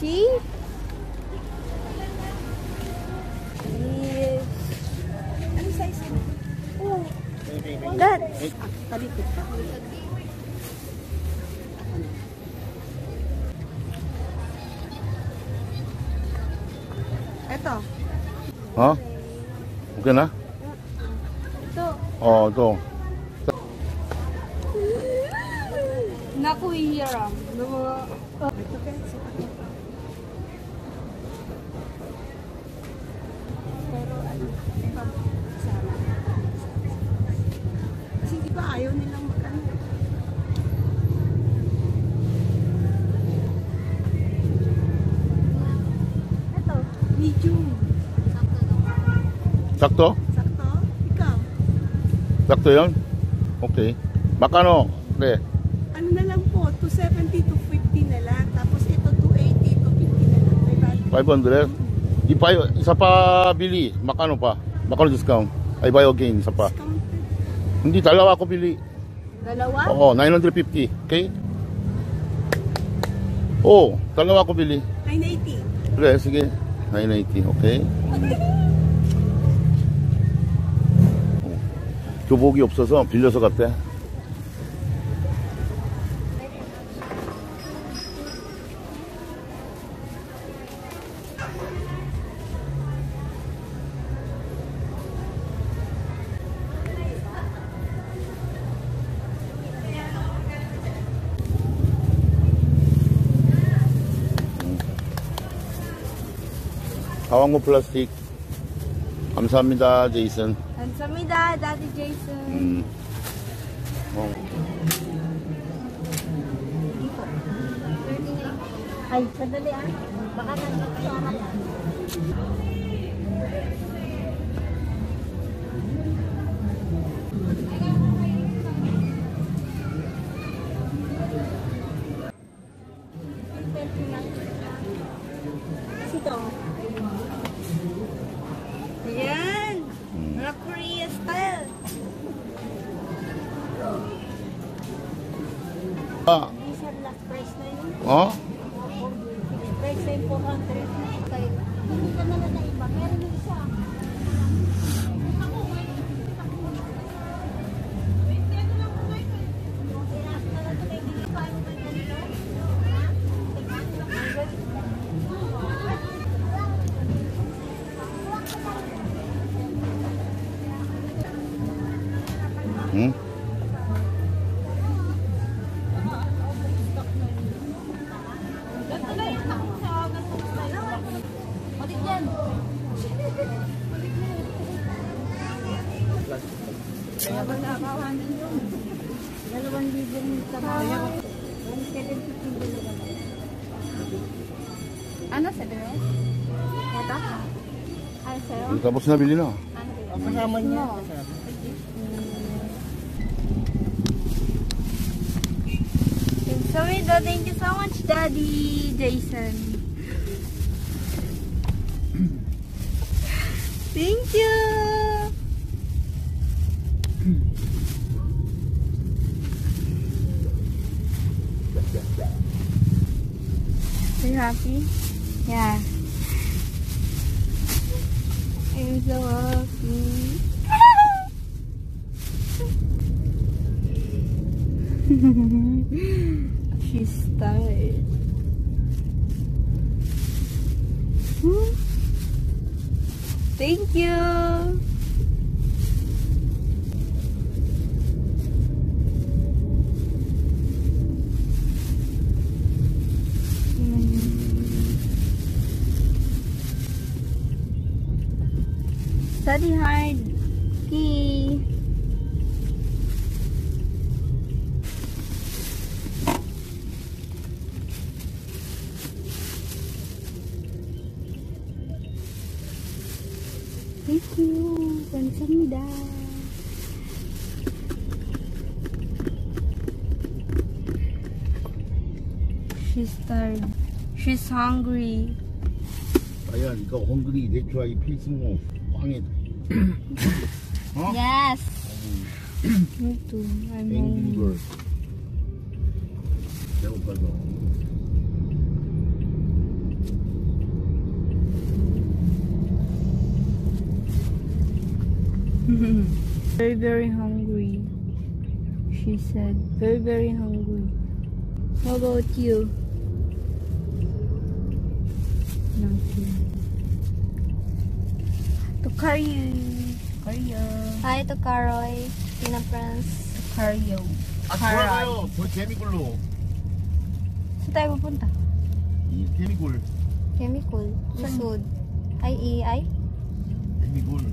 See? Yes. Ano size mo? Oh. That. Talikod pa. Ito. Ha? Okay na? Ito. Oh, ito. Naku, hirap. Ito guys. Pero ano, sana. Kasi di ba ayaw nilang mag-ano. Ito, medium. Sakto? Sakto? Ikaw? Sakto yun? Okay. Makano? Okay. Ano na lang po, 270 to 50 na lang. Tapos ito 280 to 50 na lang. May value. 500? Isa pa bili. Makano pa? Makano discount? Ay, buy again. Isa pa. Discounted. Hindi, dalawa ko bili. Dalawa? Oo, 950. Okay? Oo, dalawa ko bili. 980. 그래, sige. 980. Okay? 교복이 없어서 빌려서 갔대. 가왕고 플라스틱 감사합니다 제이슨. 감사합니다, Daddy Jason. Ay, sandali ah. Baka nagkakasama na. Ito. Ayan. Mga Korea style. 아, Isa last price na yun. 어? Price na yung 400. Okay. Hindi ka na na iba. Meron yung isa. 응? Dalawang libo yung tabaho. 1,750 ano sabi mo? Ito? Ay, sa'yo? Tapos nabili na. Kasama niya. Thank you so much, Daddy Jason. Thank you. Are you happy? Yeah. I'm so happy. She's tired. Thank you. Study hard. Okay. Thank you. 감사합니다. She's tired. She's hungry. 아야, 이거 헝그리 내 좋아이 필승호 빵에. 어? Yes. Me too. I'm hungry. 앵그리걸. 배고파서. Very, very hungry. She said, very, very hungry. How about you? Nothing. To Karyo. Hi to Karoy, Tina Prince. Karyo. 돌아가요. 저 개미굴로. Saan tayo pupunta? 이 개미굴. Chemical. Usod. I. 개미굴.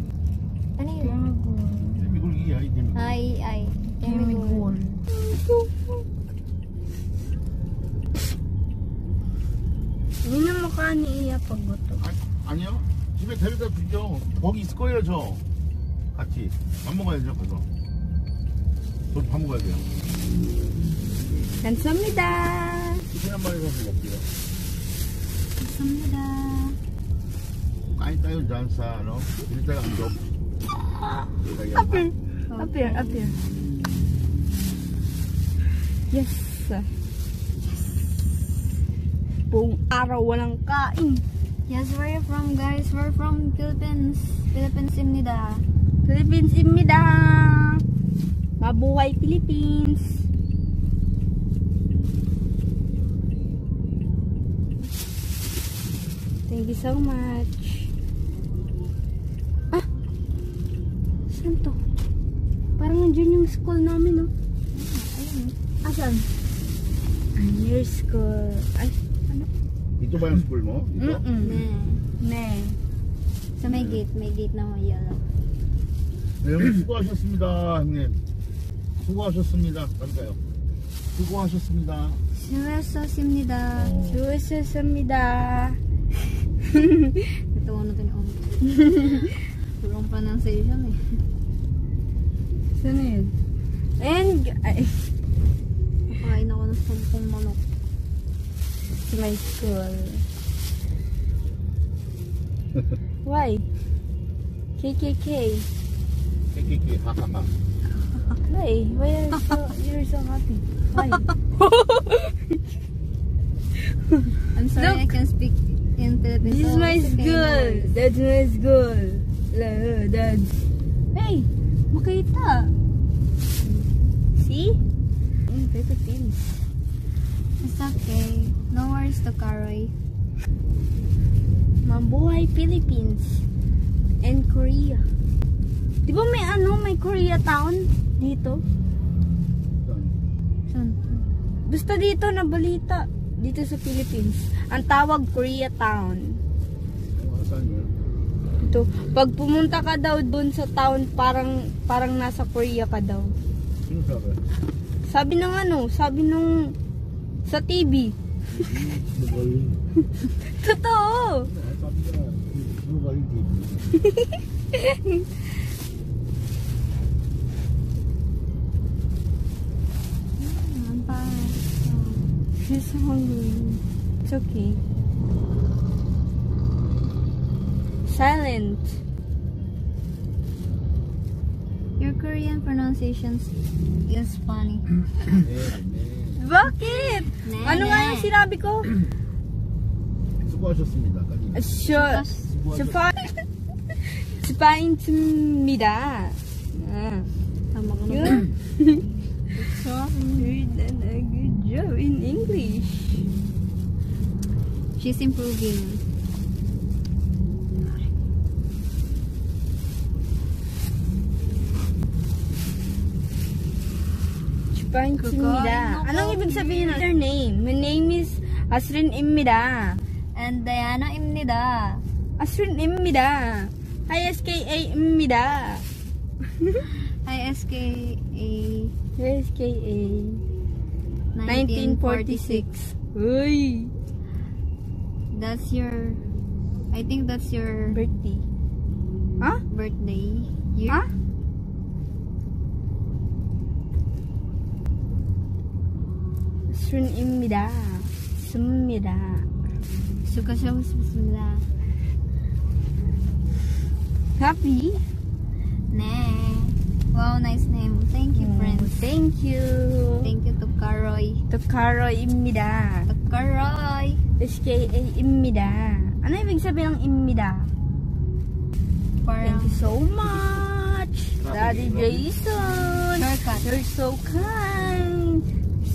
Ano yun? 개미굴 이 아이 개미굴. I. Chemical. Hindi na mukha ni Iya pag gusto. 아니요. 집에 데려다 주죠. 거기 있을 거예요, 저. 같이. 밥 먹어야죠, 가서. 저도 밥 먹어야 돼요. 감사합니다. 치킨 한 마리 사서 먹게요. Samada. Kain tayo dyan sa, ano, hindi tayo ang job. Up here. Yes. Buong araw walang kain. Yes, where you from, guys? We're from Philippines. Philippines imnida. Philippines imida. Mabuhay Philippines. Thank you so much. Ah! Saan to? Parang nandiyan yung school namin, no? Ayun. Asan? Your school. Ay, ano? Dito ba yung school mo? Dito? Ne. Sa may gate na may yellow. 네, 형님 수고하셨습니다, 형님. 수고하셨습니다. 갈까요? 수고하셨습니다. Suwasosimnida. 수고하셨습니다. Natawa na ito ni Om. Wrong pronunciation eh. Saan na yun? And, ay, Nakain ako ng 10 manok. to my school. Why? KKK. KKK, 하하하. Why? Why are you're so happy? Why? I'm sorry, Look. I can speak in Philippines. This is so my it's okay, no school. worries. That's my school. That's. Hey, makita. See? Philippines. It's okay. No worries to Karoy. Mabuhay Philippines and Korea. Di ba may Koreatown dito? Saan? Basta dito na balita. Dito sa Philippines. Ang tawag Koreatown. Saan yun? Ito, pag pumunta ka daw dun sa town, parang nasa Korea ka daw. Sino sabi? Sabi nung sa TV. Sinungaling. Totoo. Sabi ka, sinungaling TV. Ang pa. She's hungry. It's okay. Silent. Your Korean pronunciations is funny. Bakit? Ne, Ano nga ne. yung sinabi ko? 수고하셨습니다. kanina. Spain입니다. Tama ka Yun. So, You're done a good job in English. she's improving. Spain입니다. Anong ibig sabihin ng your name? My name is Asrin입니다. And Diana imnida. Asrin입니다. ISKA입니다. ISKA ISKA 1946. 1946. Uy! That's your, I think that's your Birthday. Huh? birthday year. Huh? Asrin입니다. 습니다. Sukasyamusmusmula. Happy? Ne. Wow, nice name. Thank you, friends. Thank you. Thank you to Karoy. To Karoy입니다. To Karoy. SKA입니다. Ano ibig sabihin ng 입니다? Parang, Thank you so much. Daddy Jason. Shortcut. You're so kind.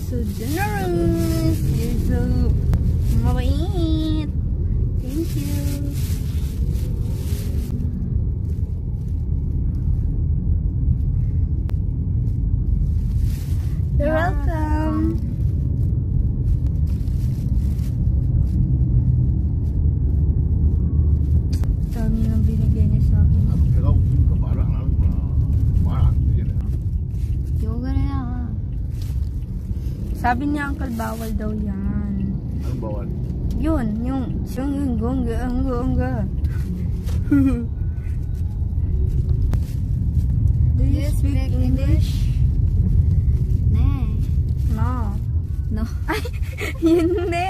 So generous. You're so mabait. Thank you. You're welcome. Dami nang binigay niya sa akin. 나도 배가 고프니까 말을 안 하는구나. 말 안 되게 내가. Yoga na lang. Sabi niya, Uncle, bawal daw yan. Anong bawal? Yun, yung Do you speak English? Nee. No. No. Ay, hindi.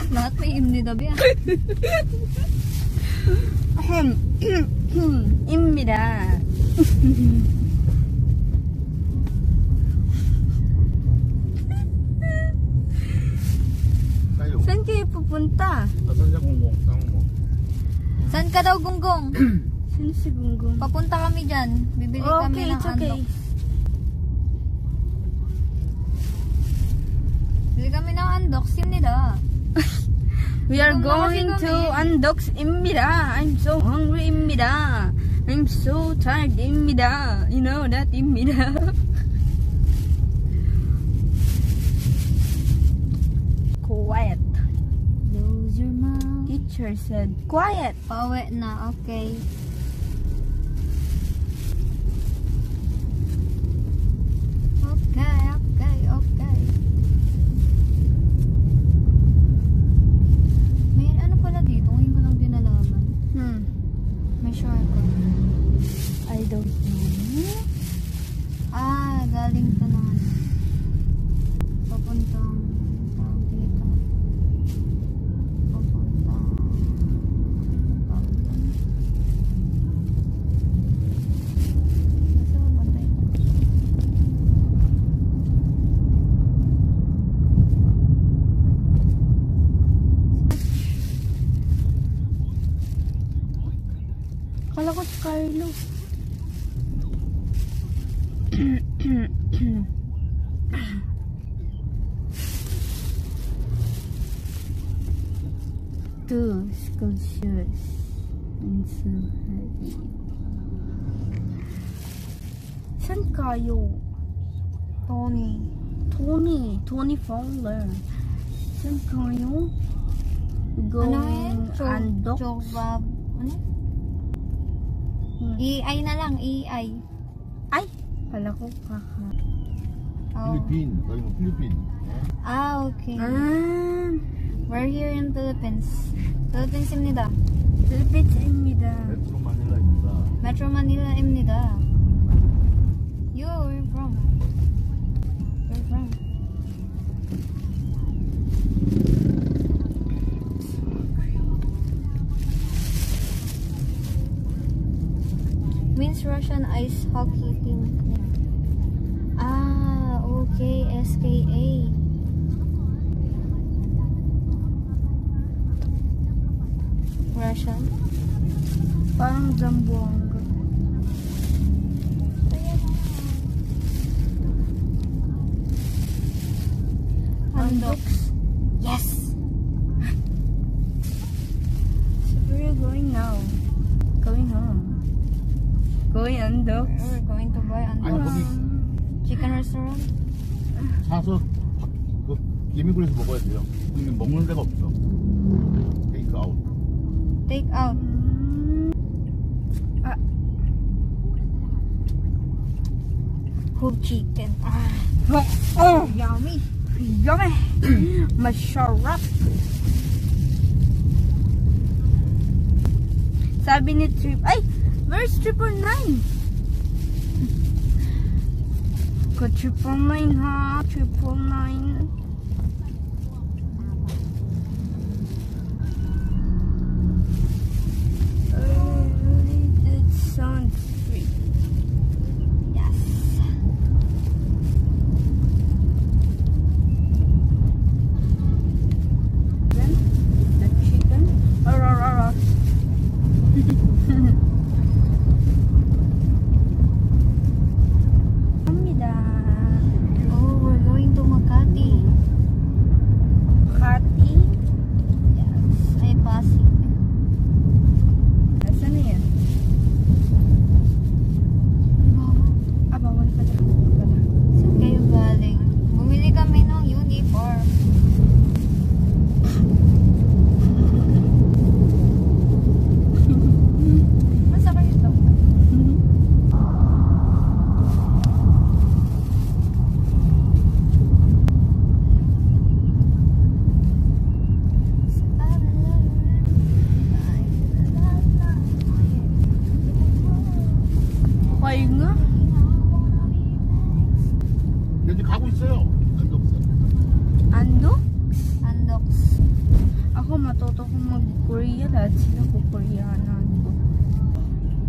Lahat may imni dabi ah. 입니다. Tayo. Saan kayo pupunta? Asan siya kung tama mo? Saan ka daw, Gunggong? Saan si Gunggong? Papunta kami dyan. Bibili kami Okay, ng it's okay. unlock. Bibili kami ng unlock. Sim nila. We are Gunggong na going kasi to kami. Undocks입니다. I'm so hungry입니다. I'm so tired입니다. You know that입니다. Quiet. Close your mouth. Teacher said, quiet. Pauwi na. Okay. Okay, okay, okay. May ano pala dito? Ngayon ko lang din nalaman. May shortcut. I don't know. Ah, galing to na. Papuntang tawag dito. Papuntang tawag dun. Basta papuntay ko. Kala ko si Carlo. Two school shoes and so heavy. Saan kayo? Tony Fowler. Saan kayo? Going Ano yan? Undock. Chokbab. Ano? EI na lang, EI. Ay! Kala ko kaka. Oh. 필리핀. 여기 뭐 필리핀. Ah, okay. Ah! We're here in Philippines. Philippines 입니다. Philippines-입니다. 메트로 마닐라입니다. Metro Manila 입니다. You, where you from? Where you from? Means Russian ice hockey team. Ah, okay, SKA. Russian. Parang Zamboanga. Undocs. Yes! So where are you going now? Going home. Going Undock. We're going to buy 아니 Undocs. 거기 Chicken restaurant? 사서 그 예미굴에서 먹어야 돼요. 여기 먹는 데가 없어. 테이크 아웃. Take out. Whole chicken. Oh, Yummy. yummy. Masarap. Sabi ni Trip, ay, where's 999? Ko 999 ha, 999. That sounds sweet. Yes. Then, the chicken. matuto kong mag-Korea, lahat sila ko Koreanan ko.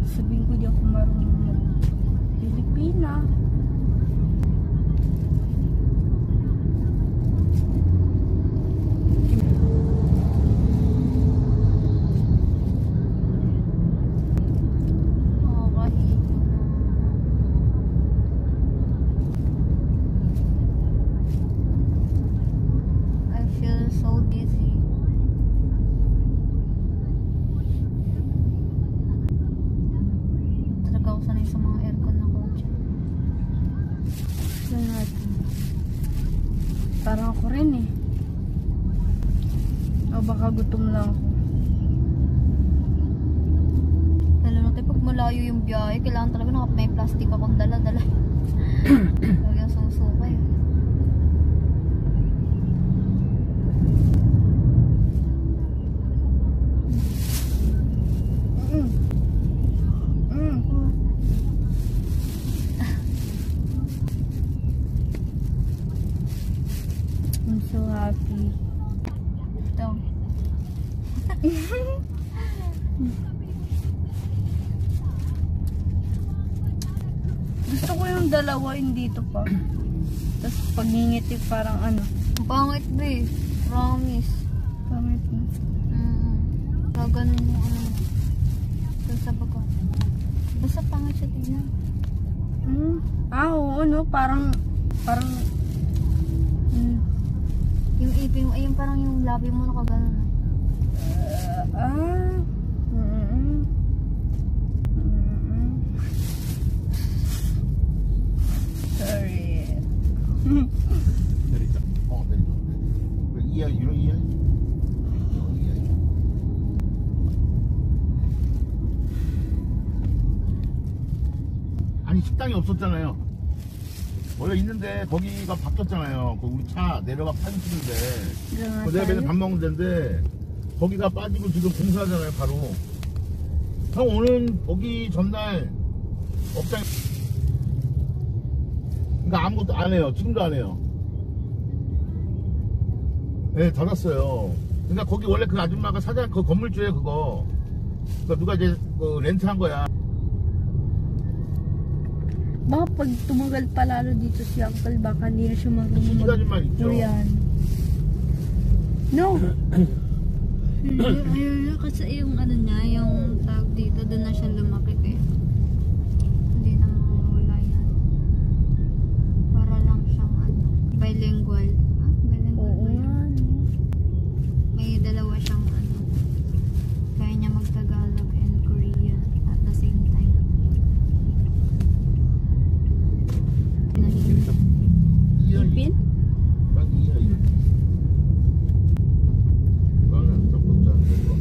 Sabihin ko di ako marunong mag-Pilipina. Parang ako rin eh. O baka gutom lang ako. Lalo na tayo pag malayo yung biyahe, kailangan talaga may plastic akong dala-dala. Talagang susukay. I'm so happy. Ito. Gusto ko yung dalawa, hindi ito pa. Tapos pagngingiti parang ano. Ang pangit ba eh. Promise. Pangit mo. Gaganon yung ano. Sa baga. Basta pangit siya tignan. Oo, no? Parang Yung ipin mo, ayun parang yung labi mo nakaganon. Sorry. 내리자. 내리자. 이해해, 이런 이해해? 이해해. 아니 식당이 없었잖아요. 원래 있는데 거기가 바뀌었잖아요. 그 우리 차 내려가 파주시는데 그 내가 맨날 밥 먹는 데인데 거기가 빠지고 지금 공사하잖아요. 바로 형 오는 오기 전날 업장 그러니까 아무것도 안 해요. 지금도 안 해요. 네, 닫았어요. 그러니까 거기 원래 그 아줌마가 사장 그 건물주에 그거 누가 이제 그 렌트한 거야. Baka pag tumagal pa lalo dito si Uncle, baka hindi na siya marunong mag-Korean. No! Ayun, kasi yung ano niya, yung tawag dito, doon na siya lumaki kaya hindi na mawawala yan. Para lang siyang ano, bilingual. Bilingual ba yan? May dalawa siyang ano, kaya niya mag-Tagalog and Korean at the same time. Ipin? 딱 이해해. 나는 딱 보자. 좋아.